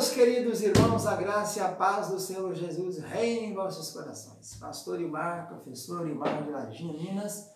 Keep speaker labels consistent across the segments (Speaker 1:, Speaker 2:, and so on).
Speaker 1: meus queridos irmãos, a graça e a paz do Senhor Jesus reine em vossos corações. Pastor Ilmar, professor Ilmar de Varginha, Minas,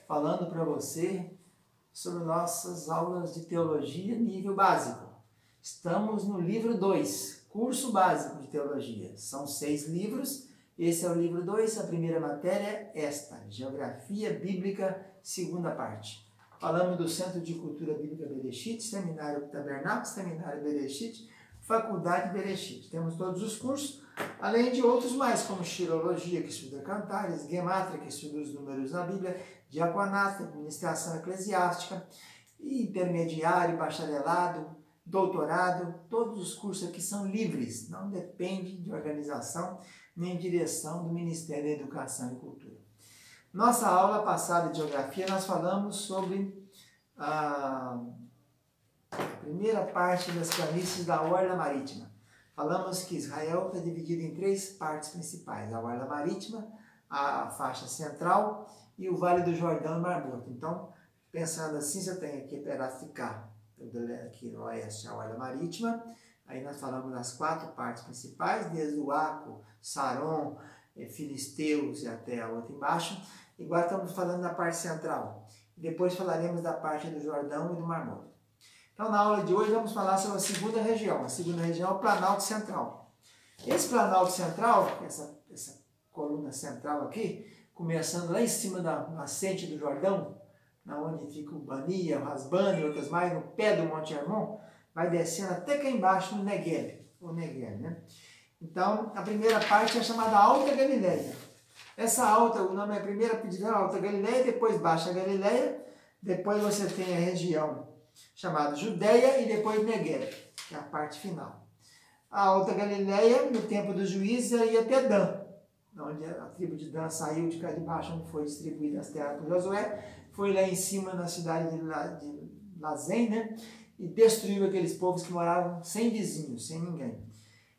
Speaker 1: falando para você sobre nossas aulas de teologia nível básico. Estamos no livro 2, curso básico de teologia. São 6 livros, esse é o livro 2, a primeira matéria é esta, Geografia Bíblica, segunda parte. Falamos do Centro de Cultura Bíblica Bereshit, Seminário Tabernáculo, Seminário Bereshit, Faculdade Bereshit. Temos todos os cursos, além de outros mais, como Xilologia, que estuda cantares, Gemátria, que estuda os números na Bíblia, Diaconato, Administração Eclesiástica, Intermediário, Bacharelado, Doutorado. Todos os cursos aqui são livres, não dependem de organização nem direção do Ministério da Educação e Cultura. Nossa aula passada de Geografia, nós falamos sobre a primeira parte das planícies da Orla Marítima. Falamos que Israel está dividido em 3 partes principais, a Orla Marítima, a faixa central e o Vale do Jordão e Mar Morto. Então, pensando assim, você tem aqui Peraficá, aqui no oeste, a Orla Marítima. Aí nós falamos das 4 partes principais, desde o Aco, Saron, Filisteus e até a outra embaixo. Agora estamos falando da parte central. Depois falaremos da parte do Jordão e do Mar Morto. Então, na aula de hoje, vamos falar sobre a segunda região. A segunda região é o Planalto Central. Esse Planalto Central, essa coluna central aqui, começando lá em cima da nascente do Jordão, onde fica o Bania, o Hasbani e outras mais, no pé do Monte Hermon, vai descendo até cá embaixo no Negev, né? Então, a primeira parte é chamada Alta Galileia. Essa alta, o nome é a primeira pedida Alta Galileia, depois Baixa Galileia, depois você tem a região chamada Judéia e depois Negev, que é a parte final. A Alta Galileia, no tempo dos juízes, ia até Dan, onde a tribo de Dan saiu de cá de baixo, onde foi distribuída as terras por Josué, foi lá em cima na cidade de Lazém, né? E destruiu aqueles povos que moravam sem vizinhos, sem ninguém.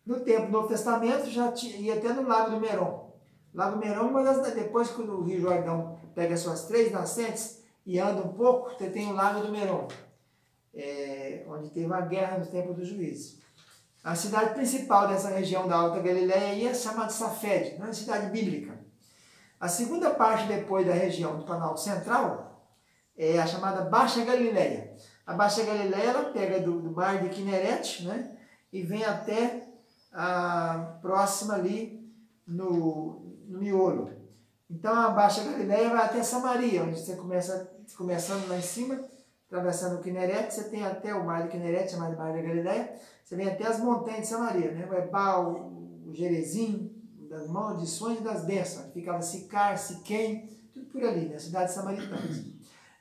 Speaker 1: No tempo do Novo Testamento, já ia até no Lago do Merom. Lago Merom, depois que o Rio Jordão pega as suas 3 nascentes e anda um pouco, você tem o Lago do Merom, onde teve uma guerra no tempo dos juízes. A cidade principal dessa região da Alta Galileia é chamada Safed, não é uma cidade bíblica. A segunda parte depois da região do Planalto Central é a chamada Baixa Galileia. A Baixa Galileia ela pega do mar de Quinerete, né, e vem até a próxima ali no miolo. Então a Baixa Galileia vai até Samaria, onde você começando lá em cima, atravessando o Quinerete, você tem até o mar de Quinerete, chamado Mar da Galileia, você vem até as montanhas de Samaria, né? O Ebal, o Gerezim, das maldições e das bênçãos, onde ficava Sicar, Siquém, tudo por ali, né? Cidades samaritanas.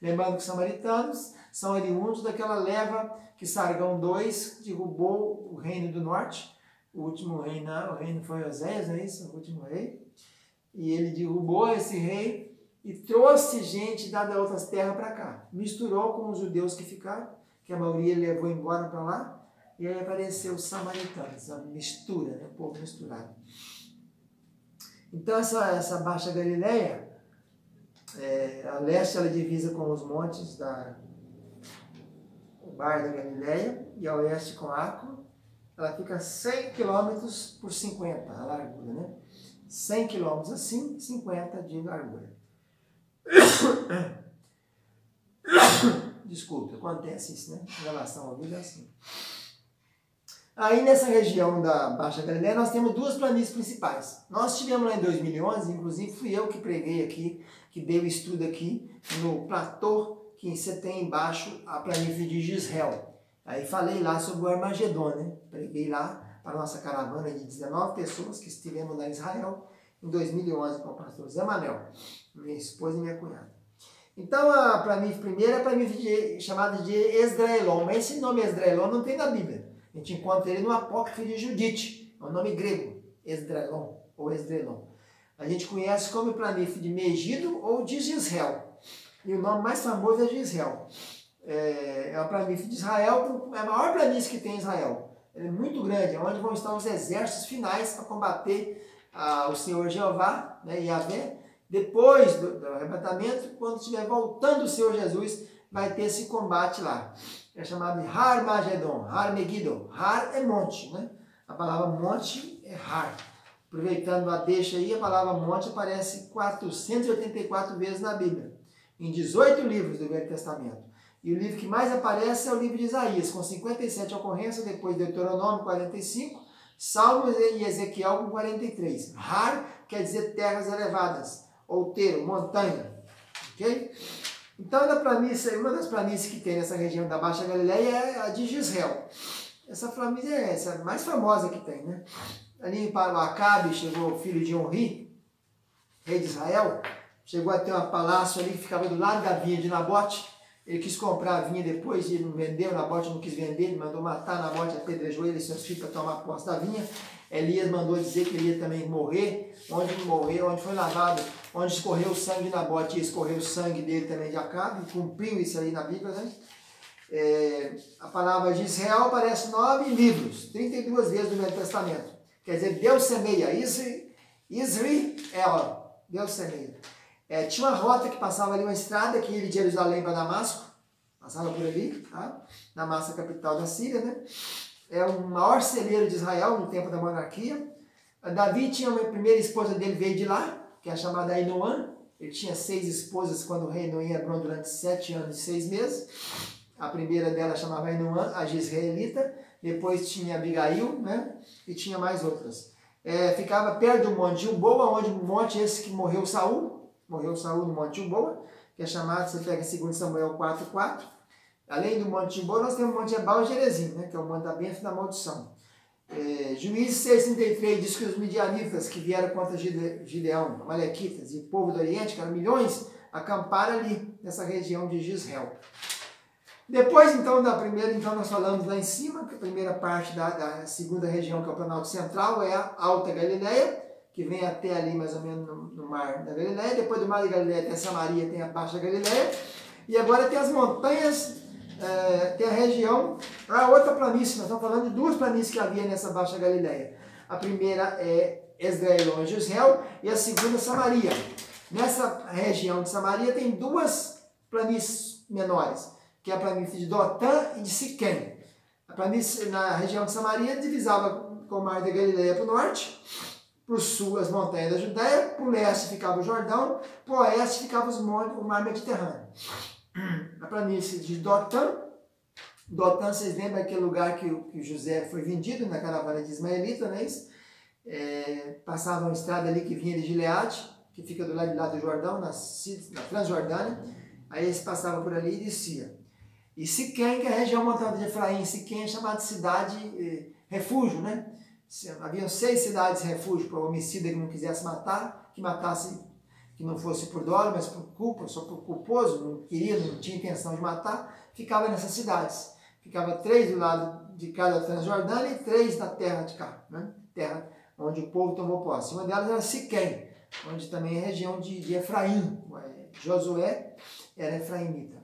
Speaker 1: Lembrando que os samaritanos são oriundos daquela leva que Sargão II derrubou o reino do norte. O último rei, o reino foi Oséias, não é isso? O último rei. E ele derrubou esse rei e trouxe gente da outras terras para cá. Misturou com os judeus que ficaram, que a maioria levou embora para lá. E aí apareceu os samaritanos, a mistura, né? O povo misturado. Então essa Baixa Galileia, a leste ela divisa com os montes o Mar da Galileia e a oeste com Acro. Ela fica 100 km por 50 a largura, né? 100 km assim, 50 de largura. Desculpa, acontece isso, né? Em relação ao vídeo é assim. Aí nessa região da Baixa Galileia nós temos 2 planícies principais. Nós tivemos lá em 2011, inclusive fui eu que preguei aqui, que dei o estudo aqui no platô que você tem embaixo a planície de Gisrael. Aí falei lá sobre o Armagedon, né? Preguei lá para a nossa caravana de 19 pessoas que estivemos lá em Israel em 2011 com o pastor Zé Manel, minha esposa e minha cunhada. Então a planície primeira é a planície chamada de Esdraelon, mas esse nome Esdraelon não tem na Bíblia. A gente encontra ele no Apócrifo de Judite, é um nome grego, Esdraelon ou Esdraelon. A gente conhece como planície de Megido ou de Gisrael. E o nome mais famoso é Gisrael. É a planície de Israel, é a maior planície que tem em Israel. Ela é muito grande, é onde vão estar os exércitos finais para combater o Senhor Jeová, né, Yahvé. Depois do arrebatamento, quando estiver voltando o Senhor Jesus, vai ter esse combate lá. é chamado de Har-Magedon, Har-Megiddo. Har é monte, né? A palavra monte é Har. Aproveitando a deixa aí, a palavra monte aparece 484 vezes na Bíblia, em 18 livros do Velho Testamento. E o livro que mais aparece é o livro de Isaías, com 57 ocorrências, depois Deuteronômio 45, Salmos e Ezequiel com 43. Har quer dizer terras elevadas, outeiro, montanha. Ok? Então, uma das planícies que tem nessa região da Baixa Galileia é a de Jezreel. Essa planície é essa, a mais famosa que tem, né? Ali para o Acabe chegou o filho de Onri, rei de Israel, chegou a ter um palácio ali que ficava do lado da vinha de Nabote. Ele quis comprar a vinha depois, ele não vendeu, Nabote não quis vender, ele mandou matar Nabote, apedrejou ele e seus filhos para tomar posse da vinha. Elias mandou dizer que ele ia também morrer, onde foi lavado, onde escorreu o sangue de Nabote, ia escorrer o sangue dele também de Acabe, cumpriu isso aí na Bíblia, né? A palavra de Israel aparece 9 livros, 32 vezes no Velho Testamento. Quer dizer, Deus semeia, Israel, Deus semeia. Tinha uma rota que passava ali, uma estrada que ia de Jerusalém para Damasco, passava por ali, tá? Damasco, a capital da Síria, né? É o maior celeiro de Israel no tempo da monarquia. Davi tinha a primeira esposa dele, veio de lá, que é a chamada Ainoã. Ele tinha 6 esposas quando reinou em Hebron durante 7 anos e 6 meses. A primeira dela chamava Ainoã, a Jezreelita. Depois tinha Abigail, né? E tinha mais outras. Ficava perto do Monte Gilboa, onde o monte esse que morreu Saul no Monte Gilboa, que é chamado, você pega em 2 Samuel 4:4. Além do Monte Gilboa, nós temos o Monte Ebal e Gerezim, né? Que é o Monte da Bênção e da Maldição. Juízes 6:33 diz que os midianitas que vieram contra Gideão, Amalequitas e o povo do Oriente, que eram milhões, acamparam ali, nessa região de Jezreel. Depois, então, da primeira, nós falamos lá em cima, que a primeira parte da segunda região, que é o Planalto Central, é a Alta Galileia, que vem até ali, mais ou menos, no Mar da Galileia. Depois do Mar da Galileia tem a Samaria, tem a Baixa Galileia. E agora tem as montanhas, tem a região, a outra planície. Nós estamos falando de 2 planícies que havia nessa Baixa Galileia. A primeira é Esdraelon e Jezreel, e a segunda Samaria. Nessa região de Samaria tem 2 planícies menores, que é a planície de Dotã e de Siquém. A planície na região de Samaria divisava com o Mar da Galileia para o norte, para o sul as montanhas da Judéia, para o leste ficava o Jordão, para o oeste ficava o Mar Mediterrâneo. A planície de Dotã, vocês lembram aquele lugar que o José foi vendido na caravana de Ismaelita, não é isso? Passava uma estrada ali que vinha de Gileade, que fica do lado do Jordão, na Transjordânia. Aí eles passavam por ali e descia. E Siquém, que é a região montada de Efraim, Siquém é chamada de cidade refúgio, né? Haviam 6 cidades refúgio para o homicida que não quisesse matar, que matasse, que não fosse por dolo, mas por culpa, só por culposo, não tinha intenção de matar, ficava nessas cidades. Ficava 3 do lado de cada Transjordânia e 3 na terra de cá, né? Terra onde o povo tomou posse. Uma delas era Siquém, onde também é a região de Efraim. Josué era efraimita.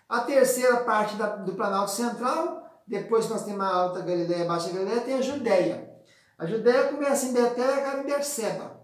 Speaker 1: A terceira parte do Planalto Central, depois que nós temos a Alta Galileia e a Baixa Galileia, tem a Judéia. A Judéia começa em Betel e acaba em Berseba.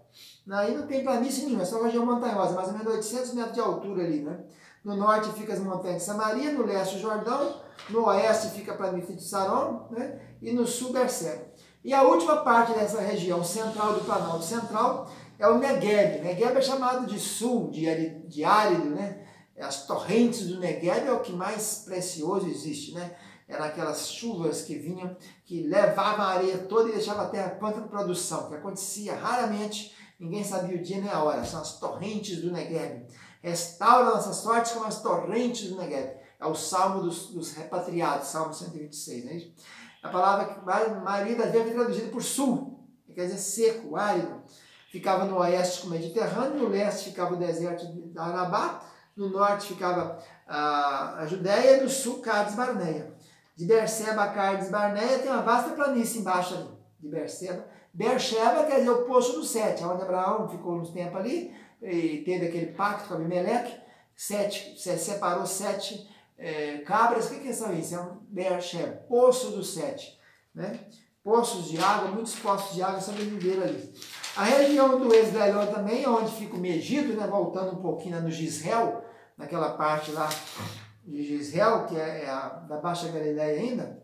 Speaker 1: Aí não tem planície nenhuma, é só uma região montanhosa, mais ou menos 800 metros de altura ali, né? No norte fica as montanhas de Samaria, no leste o Jordão, no oeste fica a planície de Saron, né? E no sul Berseba. E a última parte dessa região central do Planalto Central é o Negueb. Negueb é chamado de sul, de árido, né? As torrentes do Negueb é o que mais precioso existe, né? Eram aquelas chuvas que vinham, que levavam a areia toda e deixavam a terra pronta para produção, que acontecia raramente, ninguém sabia o dia nem a hora. São as torrentes do Negueb. Restaura nossas sortes como as torrentes do Negueb. É o salmo dos repatriados, Salmo 126, não é isso? A palavra que a maioria das vezes é traduzida por sul, que quer dizer seco, árido. Ficava no oeste com o Mediterrâneo, no leste ficava o deserto da Arabá, no norte ficava a Judéia e no sul Cádiz Barneia. De Berseba a Cádiz Barneia tem uma vasta planície embaixo ali, de Berseba. Beersheba quer dizer o poço do Sete, onde Abraão ficou uns tempos ali, e teve aquele pacto com Abimeleque, separou 7 cabras. O que são isso? É um Beersheba, poço do Sete, né? Poços de água, muitos poços de água sobreviveram ali. A região do Esdraelon também, onde fica o Megido, né? Voltando um pouquinho no Jezreel, naquela parte lá de Israel, que é da Baixa Galileia ainda,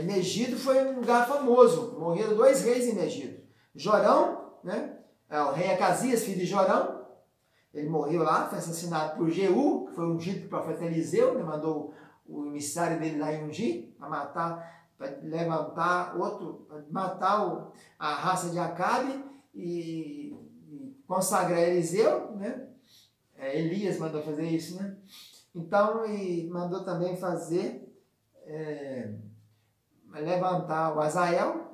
Speaker 1: Megido foi um lugar famoso. Morreram 2 reis em Megido. Jorão, né? O rei Acasias, filho de Jorão, ele morreu lá, foi assassinado por Jeú, que foi ungido pelo profeta Eliseu, né? Mandou o emissário dele lá em ungir, para levantar matar a raça de Acabe e consagrar Eliseu, né? Elias mandou fazer isso, né? Então, e mandou também fazer, levantar o Azael,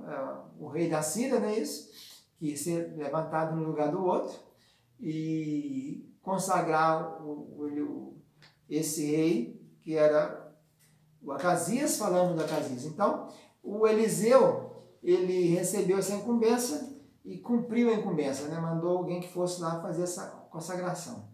Speaker 1: o rei da Síria, não é isso? Que ia ser levantado no lugar do outro, e consagrar esse rei, que era o Acasias, falando do Acasias. Então, o Eliseu, ele recebeu essa incumbência e cumpriu a incumbência, né? Mandou alguém que fosse lá fazer essa consagração.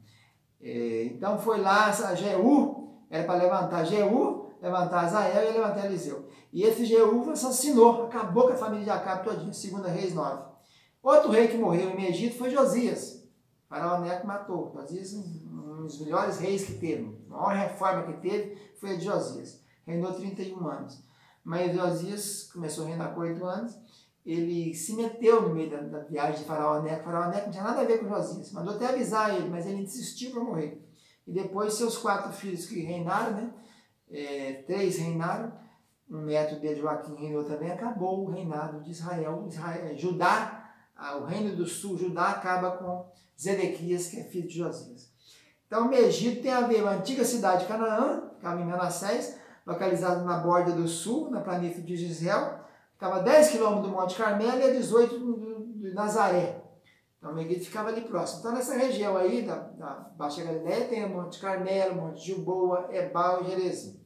Speaker 1: Então, foi lá, Jeú, era para levantar Jeú, levantar Azael e levantar Eliseu. E esse Jeú assassinou, acabou com a família de Acabe todinha, 2 Reis 9. Outro rei que morreu em Egito foi Josias. Faraó Neco matou. Josias, um dos melhores reis que teve. A maior reforma que teve foi a de Josias. Reinou 31 anos. Mas Josias começou a reinar com 8 anos. Ele se meteu no meio da viagem de Faraó Neco. Faraó Neco não tinha nada a ver com Josias. Mandou até avisar ele, mas ele desistiu para morrer. E depois seus 4 filhos que reinaram, né? 3 reinaram. Um neto dele, Joaquim, reinou também. Acabou o reinado de Israel. Judá, o reino do sul, Judá, acaba com Zedequias, que é filho de Josias. Então, Megido tem a ver com a antiga cidade de Canaã, ficava em Manassés, localizada na borda do sul, na planície de Israel, ficava a 10 quilômetros do Monte Carmelo e a 18 de Nazaré. Então, Megido ficava ali próximo. Então, nessa região aí, da Baixa Galileia, tem o Monte Carmelo, Monte Gilboa, Ebal e Gerezim.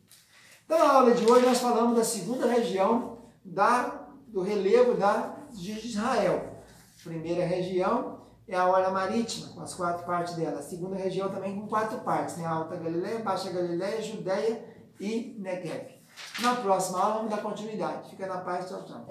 Speaker 1: Então, na aula de hoje, nós falamos da segunda região do relevo de Israel. A primeira região é a orla marítima, com as 4 partes dela. A segunda região também com 4 partes, né? A Alta Galileia, Baixa Galileia, Judeia e Negev. Na próxima aula vamos dar continuidade. Fica na paz, tchau, tchau.